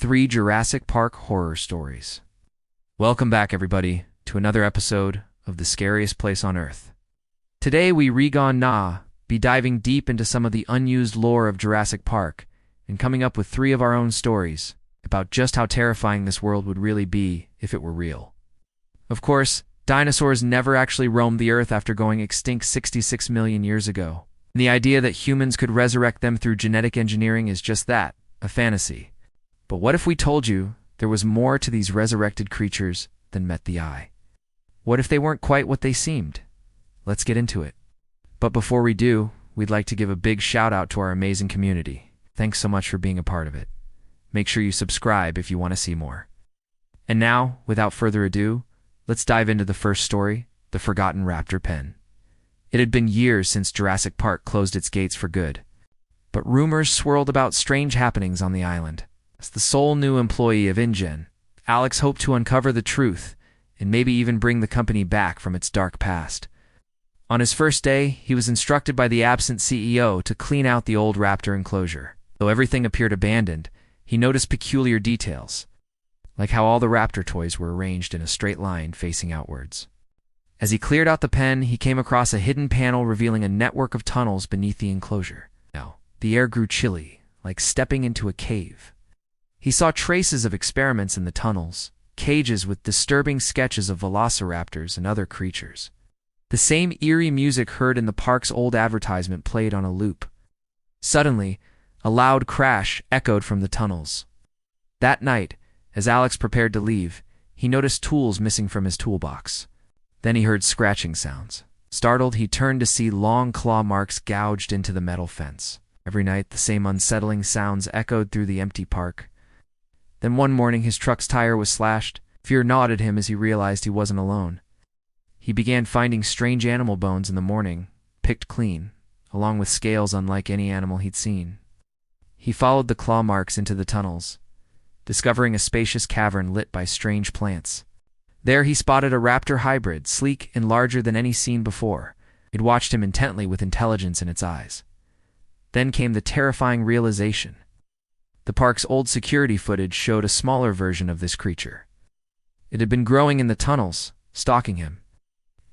3 Jurassic Park horror stories. Welcome back, everybody, to another episode of The Scariest Place on Earth. Today we be diving deep into some of the unused lore of Jurassic Park and coming up with 3 of our own stories about just how terrifying this world would really be if it were real. Of course, dinosaurs never actually roamed the Earth after going extinct 66 million years ago. And the idea that humans could resurrect them through genetic engineering is just that, a fantasy. But what if we told you there was more to these resurrected creatures than met the eye? What if they weren't quite what they seemed? Let's get into it. But before we do, we'd like to give a big shout out to our amazing community. Thanks so much for being a part of it. Make sure you subscribe if you want to see more. And now, without further ado, let's dive into the first story, The Forgotten Raptor Pen. It had been years since Jurassic Park closed its gates for good, but rumors swirled about strange happenings on the island. As the sole new employee of InGen, Alex hoped to uncover the truth and maybe even bring the company back from its dark past. On his first day, he was instructed by the absent CEO to clean out the old raptor enclosure. Though everything appeared abandoned, he noticed peculiar details, like how all the raptor toys were arranged in a straight line facing outwards. As he cleared out the pen, he came across a hidden panel revealing a network of tunnels beneath the enclosure. Now, the air grew chilly, like stepping into a cave. He saw traces of experiments in the tunnels, cages with disturbing sketches of velociraptors and other creatures. The same eerie music heard in the park's old advertisement played on a loop. Suddenly, a loud crash echoed from the tunnels. That night, as Alex prepared to leave, he noticed tools missing from his toolbox. Then he heard scratching sounds. Startled, he turned to see long claw marks gouged into the metal fence. Every night, the same unsettling sounds echoed through the empty park. Then one morning, his truck's tire was slashed. Fear gnawed at him as he realized he wasn't alone. He began finding strange animal bones in the morning, picked clean, along with scales unlike any animal he'd seen. He followed the claw marks into the tunnels, discovering a spacious cavern lit by strange plants. There he spotted a raptor hybrid, sleek and larger than any seen before. It watched him intently with intelligence in its eyes. Then came the terrifying realization. The park's old security footage showed a smaller version of this creature. It had been growing in the tunnels, stalking him.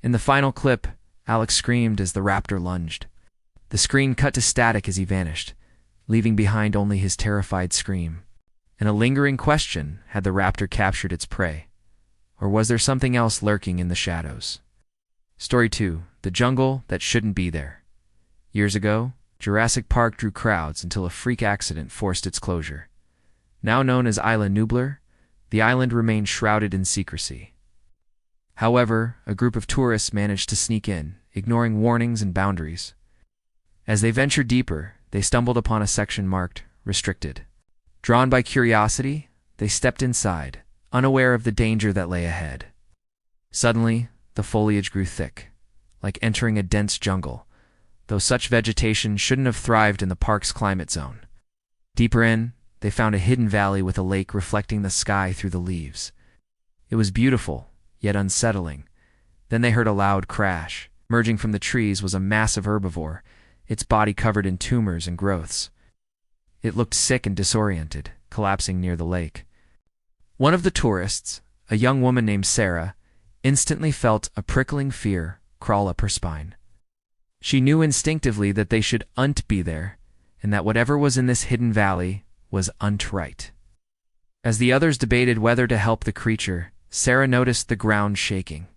In the final clip, Alex screamed as the raptor lunged. The screen cut to static as he vanished, leaving behind only his terrified scream. And a lingering question: had the raptor captured its prey? Or was there something else lurking in the shadows? Story 2. The Jungle That Shouldn't Be There. Years ago, Jurassic Park drew crowds until a freak accident forced its closure. Now known as Isla Nublar, the island remained shrouded in secrecy. However, a group of tourists managed to sneak in, ignoring warnings and boundaries. As they ventured deeper, they stumbled upon a section marked "Restricted." Drawn by curiosity, they stepped inside, unaware of the danger that lay ahead. Suddenly, the foliage grew thick, like entering a dense jungle, though such vegetation shouldn't have thrived in the park's climate zone. Deeper in, they found a hidden valley with a lake reflecting the sky through the leaves. It was beautiful, yet unsettling. Then they heard a loud crash. Emerging from the trees was a massive herbivore, its body covered in tumors and growths. It looked sick and disoriented, collapsing near the lake. One of the tourists, a young woman named Sarah, instantly felt a prickling fear crawl up her spine. She knew instinctively that they should be there, and that whatever was in this hidden valley was right. As the others debated whether to help the creature, Sarah noticed the ground shaking.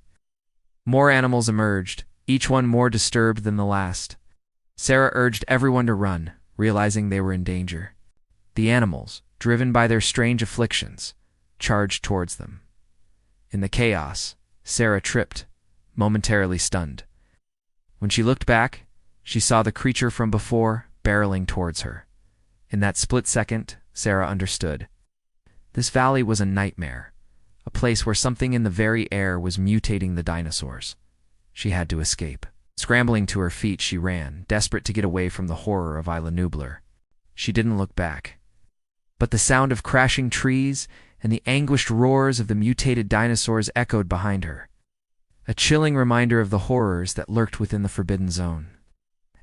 More animals emerged, each one more disturbed than the last. Sarah urged everyone to run, realizing they were in danger. The animals, driven by their strange afflictions, charged towards them. In the chaos, Sarah tripped, momentarily stunned. When she looked back, she saw the creature from before barreling towards her. In that split second, Sarah understood. This valley was a nightmare, a place where something in the very air was mutating the dinosaurs. She had to escape. Scrambling to her feet, she ran, desperate to get away from the horror of Isla Nublar. She didn't look back. But the sound of crashing trees and the anguished roars of the mutated dinosaurs echoed behind her, a chilling reminder of the horrors that lurked within the forbidden zone.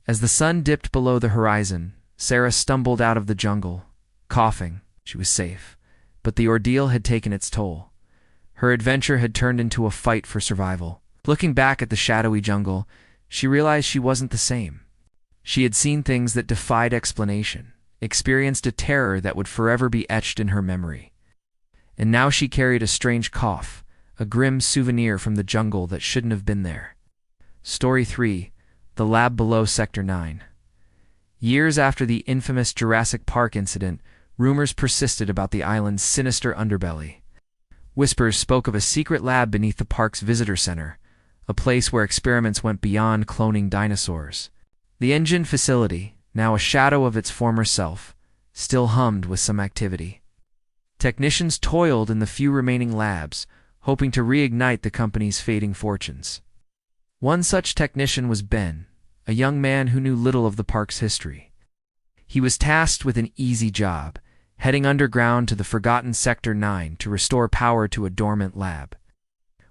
As the sun dipped below the horizon, Sarah stumbled out of the jungle, coughing. She was safe, But the ordeal had taken its toll. Her adventure had turned into a fight for survival. Looking back at the shadowy jungle, she realized she wasn't the same. She had seen things that defied explanation, experienced a terror that would forever be etched in her memory. And now she carried a strange cough, a grim souvenir from the jungle that shouldn't have been there. Story 3: The Lab Below Sector 9. Years after the infamous Jurassic Park incident, rumors persisted about the island's sinister underbelly. Whispers spoke of a secret lab beneath the park's visitor center, a place where experiments went beyond cloning dinosaurs. The engine facility, now a shadow of its former self, still hummed with some activity. Technicians toiled in the few remaining labs, hoping to reignite the company's fading fortunes. One such technician was Ben, a young man who knew little of the park's history. He was tasked with an easy job, heading underground to the forgotten Sector 9 to restore power to a dormant lab.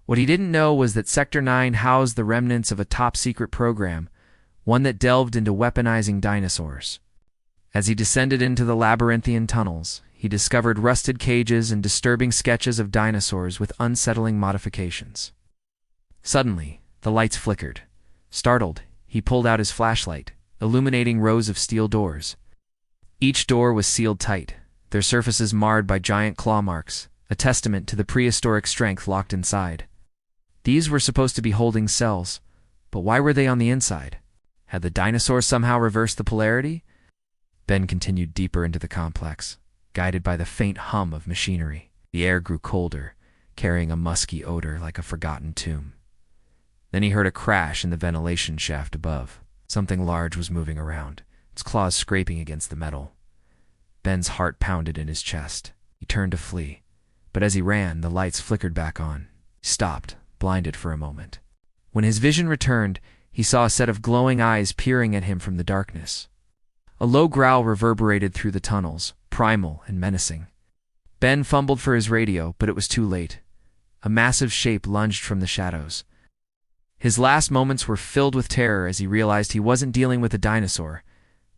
What he didn't know was that Sector 9 housed the remnants of a top-secret program, one that delved into weaponizing dinosaurs. As he descended into the labyrinthian tunnels, he discovered rusted cages and disturbing sketches of dinosaurs with unsettling modifications. Suddenly, the lights flickered. Startled, he pulled out his flashlight, illuminating rows of steel doors. Each door was sealed tight, their surfaces marred by giant claw marks, a testament to the prehistoric strength locked inside. These were supposed to be holding cells, but why were they on the inside? Had the dinosaurs somehow reversed the polarity? Ben continued deeper into the complex, guided by the faint hum of machinery. The air grew colder, carrying a musky odor like a forgotten tomb. Then he heard a crash in the ventilation shaft above. Something large was moving around, its claws scraping against the metal. Ben's heart pounded in his chest. He turned to flee, but as he ran, the lights flickered back on. He stopped, blinded for a moment. When his vision returned, he saw a set of glowing eyes peering at him from the darkness. A low growl reverberated through the tunnels, primal and menacing. Ben fumbled for his radio, but it was too late. A massive shape lunged from the shadows. His last moments were filled with terror as he realized he wasn't dealing with a dinosaur,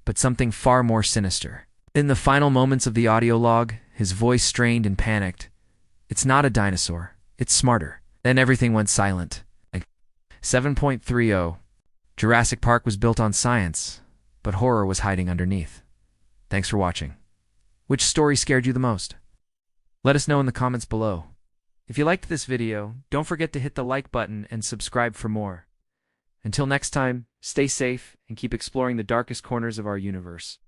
but something far more sinister. In the final moments of the audio log, his voice strained and panicked. "It's not a dinosaur. It's smarter." Then everything went silent. 7.30. Jurassic Park was built on science, but horror was hiding underneath. Thanks for watching. Which story scared you the most? Let us know in the comments below. If you liked this video, don't forget to hit the like button and subscribe for more. Until next time, stay safe and keep exploring the darkest corners of our universe.